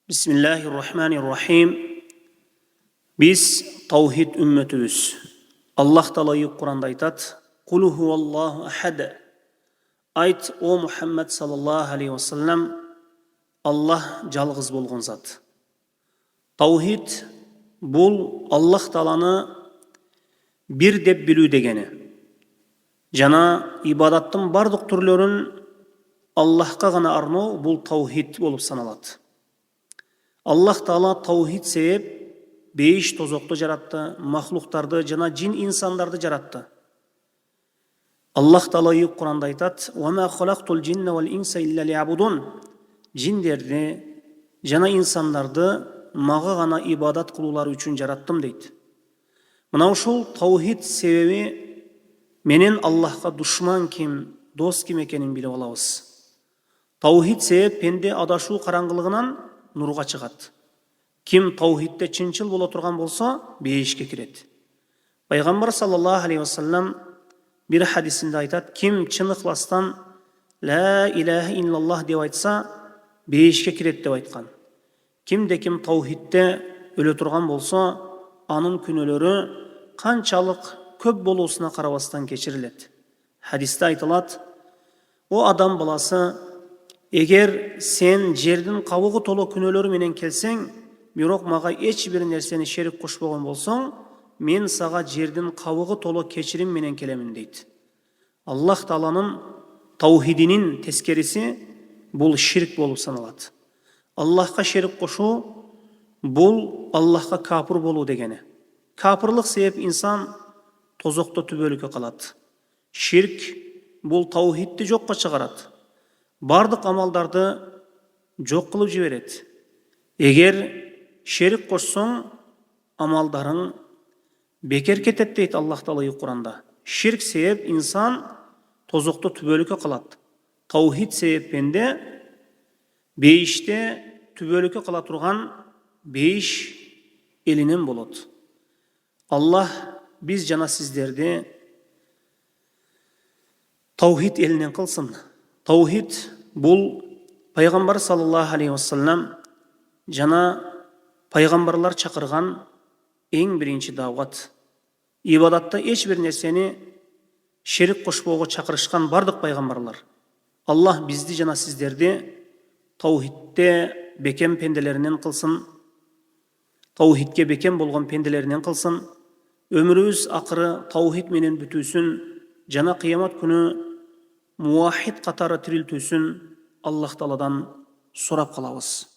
Bismillahirrahmanirrahim. Biz tavhid ümmetimiz. Allah Teala'yı Kur'an'da aytat. Kul huvallahu ahad. Ayt o Muhammed sallallahu aleyhi ve sellem Allah жалғыз болған zat. Tavhid бұл Allah Teala'ны bir деп білу дегені. Жана ибадаттың бардық түрлерін Allahқа ғана арнау бұл tavhid болып саналады. Allah Teala tavhid себеп бейіш тозоқты жаратты, махлуқтарды жана жин инсандарды жаратты. Allah Teala'yı Kur'an'da aytat: "Ve ma halaqtul cinne vel insa illa liya'budun." Жиндерді жана инсандарды мага гана ибадат кылуулары үчүн жараттым дейт. Мына ушул tavhid себеби менен Аллахка душман ким, дос ким экенин билип алабыз. Tavhid себеп пенде адашуу караңгылыгынан нурга чыгат. Ким tavhidде чынчыл боло турган болсо, бейишке кирет. Пайгамбар саллаллаху алейхи ва саллям bir hadisinde aytat: "Kim чын ыхластан la ilahe illallah деп айтса, бейишке кирет" деп айткан. Кимде ким tavhidде өлө турган болсо, анын күнөөлөрү канчалык көп болуусуна карабастан кечирилет. Hadiste айтылат: "O адам баласы, эгер сен жердин кабыгы толо күнөөлөрү менен келсең, бирок мага эч бир нерсени шерик кошпогон болсоң, мен сага жердин кабыгы толо кечирим менен келемин" дейт. Аллах Тааланын tavhidinin тескериси бул ширк болуп саналат. Аллахка шерик кошуу бул Аллахка капыр болуу дегени. Капырлык себеп инсан тозокто түбөлүккө калат. Ширк бул tavhidди жокко чыгарат. Бардык амалдарды жок кылып жиберет. Эгер шерик кошсоң, амалдарың бекер кетет дейт Аллах Таала Кур'анда. Ширк себеп инсан тозокто түбөлүккө калат. Tavhid себепинде бейиште түбөлүккө кала турган бейиш элинен болот. Аллах биз жана сиздерди tavhid элинен кылсын. Tavhid бул Пайгамбар саллаллаху алейхи ва саллям жана пайгамбарлар чакырган эң биринчи дават. Ибадатта эч бир нерсени шерик кошпоого чакырышкан бардык пайгамбарлар. Аллах бизди жана сиздерди tavhidде бекем пенделеринен кылсын. Tavhidке бекем болгон пенделеринен кылсын. Өмүрүбүз акыры tavhid менен бүтүүсүн жана кыямат күнү муахид катары тирилтүүсүн Аллах Тааладан сурап калабыз.